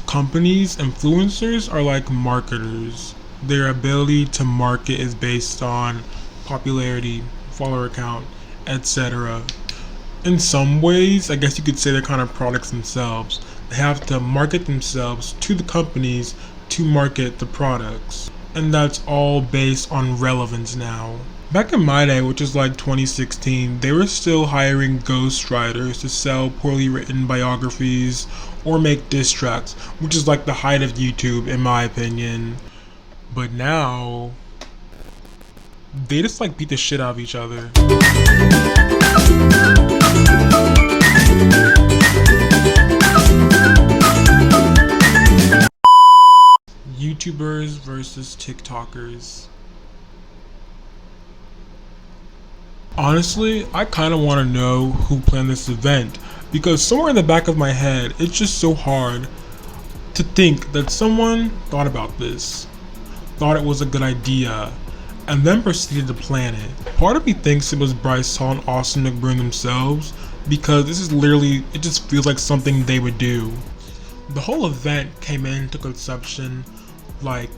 companies, influencers are like marketers. Their ability to market is based on popularity, follower count, etc. In some ways, I guess you could say they're kind of products themselves. They have to market themselves to the companies to market the products. And that's all based on relevance now. Back in my day, which is like 2016, they were still hiring ghostwriters to sell poorly written biographies or make diss tracks, which is like the height of YouTube in my opinion. But now, they just like beat the shit out of each other. YouTubers versus TikTokers. Honestly, I kind of want to know who planned this event, because somewhere in the back of my head, it's just so hard to think that someone thought about this, thought it was a good idea, and then proceeded to plan it. Part of me thinks it was Bryce Hall and Austin McBroom themselves, because this is literally, it just feels like something they would do. The whole event came into conception like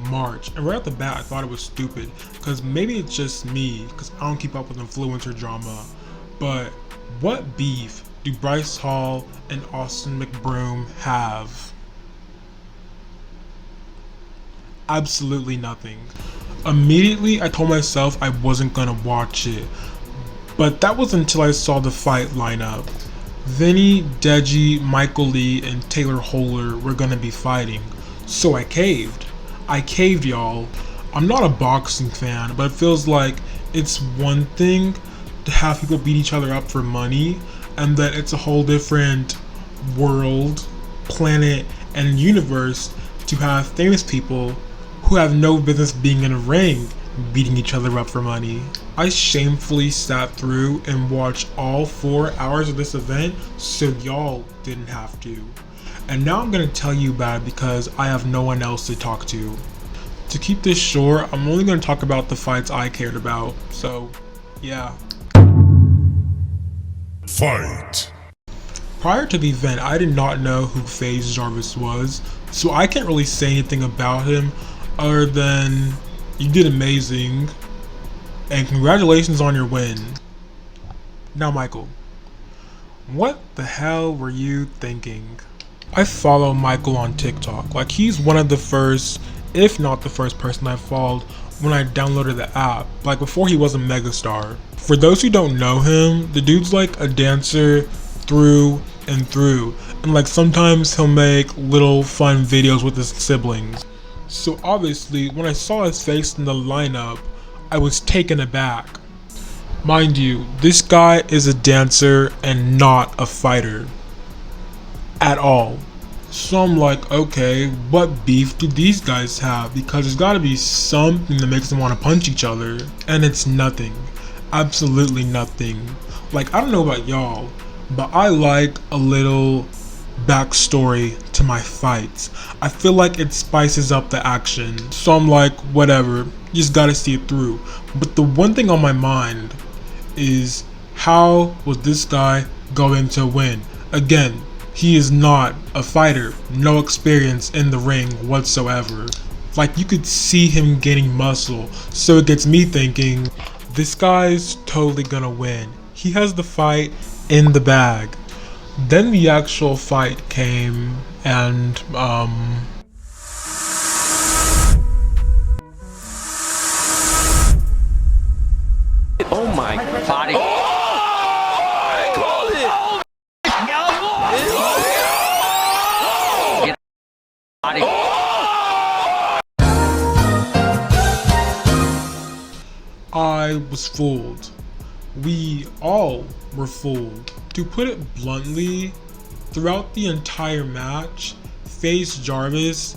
March, and right off the bat I thought it was stupid, because maybe it's just me, because I don't keep up with influencer drama, but what beef do Bryce Hall and Austin McBroom have? Absolutely nothing. Immediately I told myself I wasn't gonna watch it, but that was until I saw the fight lineup. Vinny, Deji, Michael Lee, and Taylor Holler were gonna be fighting, so I caved. Y'all. I'm not a boxing fan, but it feels like it's one thing to have people beat each other up for money, and that it's a whole different world, planet, and universe to have famous people who have no business being in a ring beating each other up for money. I shamefully sat through and watched all 4 hours of this event so y'all didn't have to. And now I'm gonna tell you about it because I have no one else to talk to. To keep this short, I'm only gonna talk about the fights I cared about, so yeah. Fight! Prior to the event, I did not know who FaZe Jarvis was, so I can't really say anything about him other than you did amazing, and congratulations on your win. Now Michael, what the hell were you thinking? I follow Michael on TikTok, like he's one of the first, if not the first person I followed when I downloaded the app, like before he was a megastar. For those who don't know him, the dude's like a dancer through and through, and like sometimes he'll make little fun videos with his siblings. So obviously, when I saw his face in the lineup, I was taken aback. Mind you, this guy is a dancer and not a fighter. At all. So I'm like, okay, what beef do these guys have? Because there's gotta be something that makes them want to punch each other. And it's nothing. Absolutely nothing. Like, I don't know about y'all, but I like a little backstory to my fights. I feel like it spices up the action. So I'm like, whatever, you just gotta see it through. But the one thing on my mind is, how was this guy going to win? Again, he is not a fighter, no experience in the ring whatsoever. Like, you could see him gaining muscle, so it gets me thinking, this guy's totally gonna win. He has the fight in the bag. Then the actual fight came, and oh my body. I called it. I was fooled. We all were fooled. To put it bluntly, throughout the entire match, FaZe Jarvis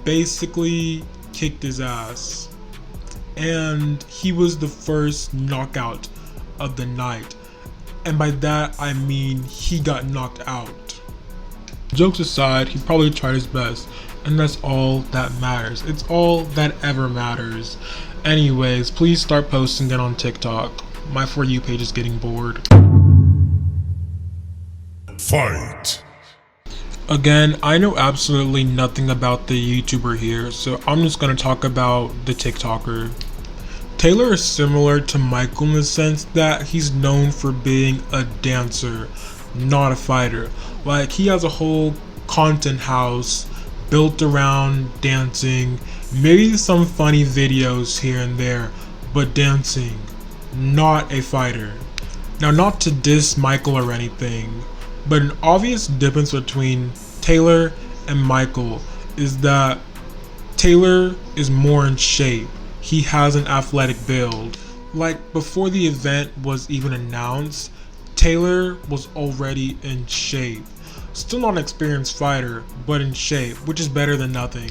basically kicked his ass. And he was the first knockout of the night. And by that I mean he got knocked out. Jokes aside, he probably tried his best, and that's all that matters. It's all that ever matters. Anyways, please start posting it on TikTok. My For You page is getting bored. Fight! Again, I know absolutely nothing about the YouTuber here, so I'm just gonna talk about the TikToker. Taylor is similar to Michael in the sense that he's known for being a dancer, not a fighter. Like, he has a whole content house built around dancing, maybe some funny videos here and there, but dancing, not a fighter. Now, not to diss Michael or anything, but an obvious difference between Taylor and Michael is that Taylor is more in shape. He has an athletic build. Like, before the event was even announced, Taylor was already in shape. Still not an experienced fighter, but in shape, which is better than nothing.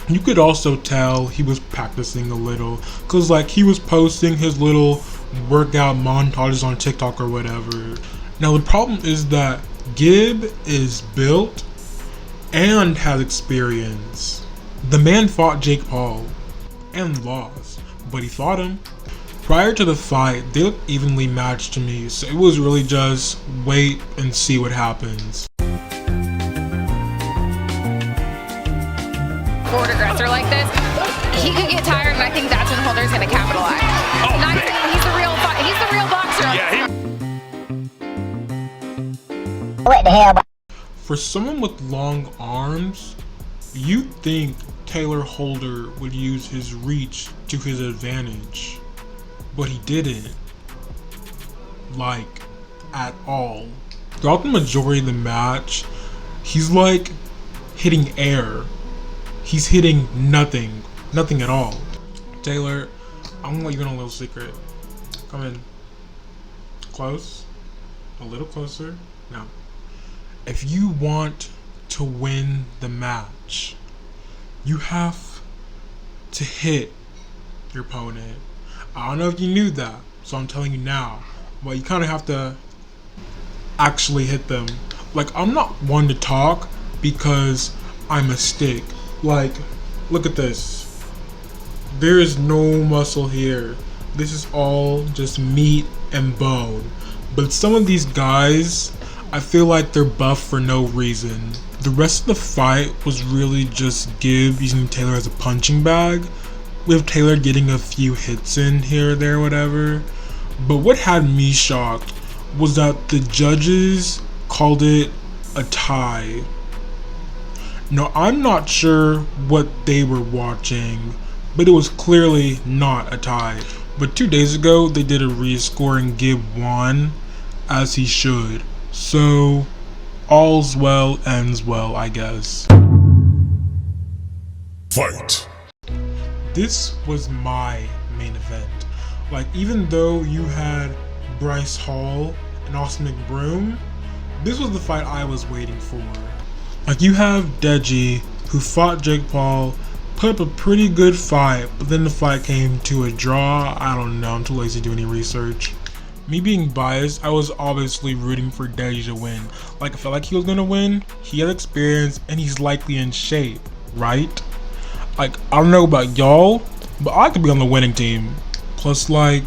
You could also tell he was practicing a little, cause like he was posting his little workout montages on TikTok or whatever. Now the problem is that Gib is built and has experience. The man fought Jake Paul and lost, but he fought him. Prior to the fight, they looked evenly matched to me, so it was really just wait and see what happens. Forward aggressor like this, he could get tired, and I think that's when Holder's going to capitalize. He's the real boxer. Yeah, What the hell? For someone with long arms, you'd think Taylor Holder would use his reach to his advantage, but he didn't. Like, at all. Throughout the majority of the match, he's like hitting air. He's hitting nothing at all. Taylor, I'm gonna let you in on a little secret. Come in. Close. A little closer. Now, if you want to win the match, you have to hit your opponent. I don't know if you knew that, so I'm telling you now. But you kind of have to actually hit them. Like, I'm not one to talk because I'm a stick. Like, look at this. There is no muscle here. This is all just meat and bone. But some of these guys, I feel like they're buff for no reason. The rest of the fight was really just Gib using Taylor as a punching bag, with Taylor getting a few hits in here or there, whatever. But what had me shocked was that the judges called it a tie. Now, I'm not sure what they were watching, but it was clearly not a tie. But 2 days ago, they did a rescore and Gib won, as he should. So, all's well ends well, I guess. Fight! This was my main event. Like, even though you had Bryce Hall and Austin McBroom, this was the fight I was waiting for. Like, you have Deji, who fought Jake Paul, put up a pretty good fight, but then the fight came to a draw. I don't know, I'm too lazy to do any research. Me being biased, I was obviously rooting for Deji to win. Like, I felt like he was gonna win, he had experience, and he's likely in shape, right? Like, I don't know about y'all, but I could be on the winning team. Plus, like,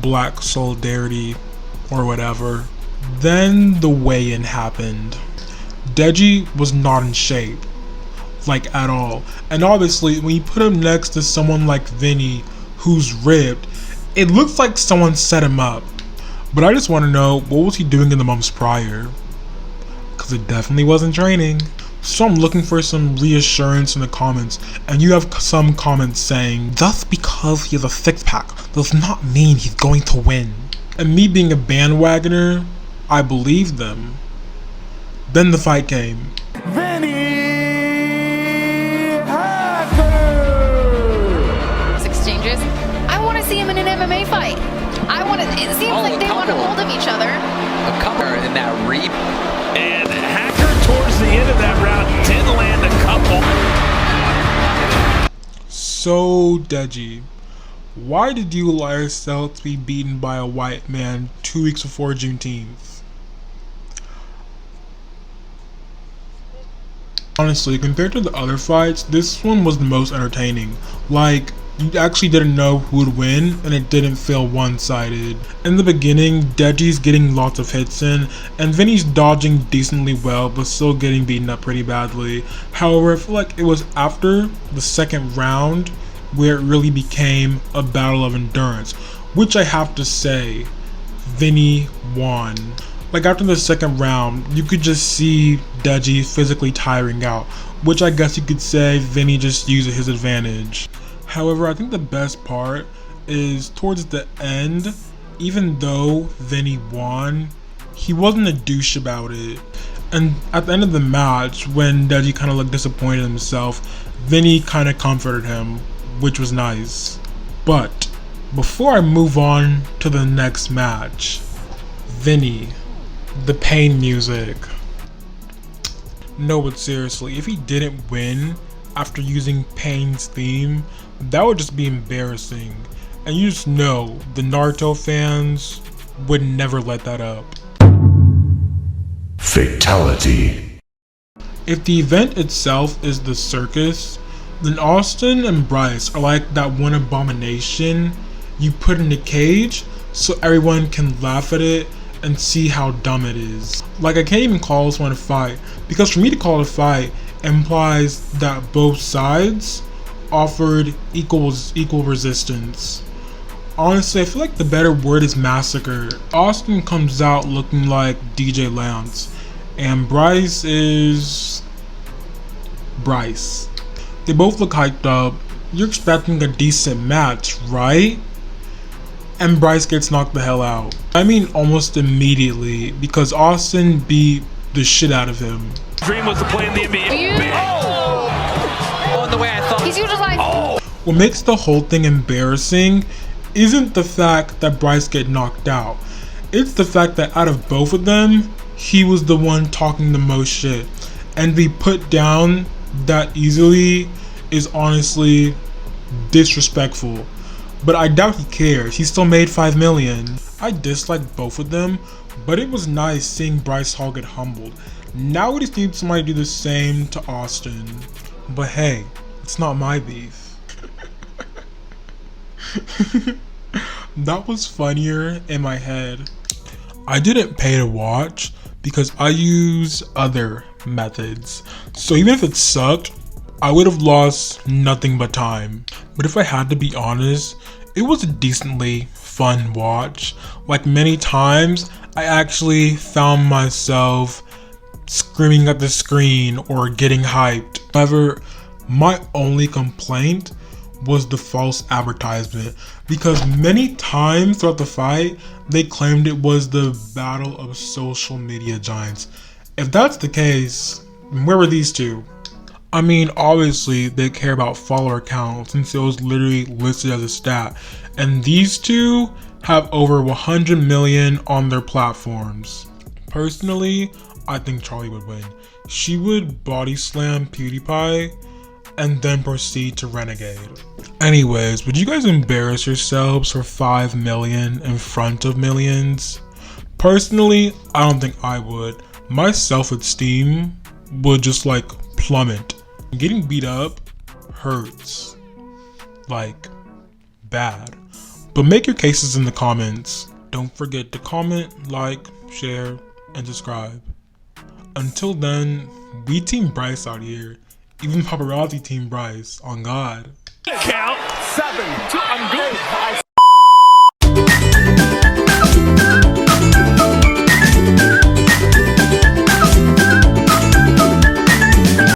black solidarity or whatever. Then the weigh-in happened. Deji was not in shape, like, at all. And obviously, when you put him next to someone like Vinny, who's ripped, it looks like someone set him up. But I just want to know, what was he doing in the months prior? Because it definitely wasn't training. So I'm looking for some reassurance in the comments, and you have some comments saying, just because he has a six-pack does not mean he's going to win. And me being a bandwagoner, I believed them. Then the fight came. Exchanges. I want to see him in an MMA fight. It seems like they want a hold of each other. a couple in that reap. And Hacker towards the end of that round did land a couple. So, Deji, why did you allow yourself to be beaten by a white man 2 weeks before Juneteenth? Honestly, compared to the other fights, this one was the most entertaining. Like, you actually didn't know who would win, and it didn't feel one-sided. In the beginning, Deji's getting lots of hits in, and Vinny's dodging decently well, but still getting beaten up pretty badly. However, I feel like it was after the second round where it really became a battle of endurance, which I have to say, Vinny won. Like after the second round, you could just see Deji physically tiring out, which I guess you could say Vinny just used his advantage. However, I think the best part is towards the end, even though Vinny won, he wasn't a douche about it. And at the end of the match, when Deji kind of looked disappointed in himself, Vinny kind of comforted him, which was nice. But before I move on to the next match, Vinny, the pain music. No, but seriously, if he didn't win after using Pain's theme, that would just be embarrassing. And you just know the Naruto fans would never let that up. Fatality. If the event itself is the circus, then Austin and Bryce are like that one abomination you put in a cage so everyone can laugh at it and see how dumb it is. Like, I can't even call this one a fight, because for me to call it a fight implies that both sides offered equal resistance. Honestly, I feel like the better word is massacre. Austin comes out looking like DJ Lance, and Bryce is Bryce. They both look hyped up. You're expecting a decent match, right? And Bryce gets knocked the hell out. I mean almost immediately, because Austin beat the shit out of him. Dream was to play in the NBA. Oh, the way I thought. He's usually like, What makes the whole thing embarrassing isn't the fact that Bryce get knocked out. It's the fact that out of both of them, he was the one talking the most shit. And to be put down that easily is honestly disrespectful. But I doubt he cares. He still made 5 million. I dislike both of them, but it was nice seeing Bryce Hall get humbled. Now we just need somebody to do the same to Austin. But hey, it's not my beef. That was funnier in my head. I didn't pay to watch because I use other methods. So even if it sucked, I would have lost nothing but time. But if I had to be honest, it was a decently fun watch. Like many times, I actually found myself screaming at the screen or getting hyped. However, my only complaint was the false advertisement, because many times throughout the fight, they claimed it was the battle of social media giants. If that's the case, where were these two? I mean, obviously they care about follower count since it was literally listed as a stat, and these two have over 100 million on their platforms. Personally, I think Charlie would win. She would body slam PewDiePie and then proceed to renegade. Anyways, would you guys embarrass yourselves for 5 million in front of millions? Personally, I don't think I would. My self-esteem would just like plummet. Getting beat up hurts, like bad. But make your cases in the comments. Don't forget to comment, like, share, and subscribe. Until then, we Team Bryce out here. Even paparazzi Team Bryce, on God. Count 7. I'm good.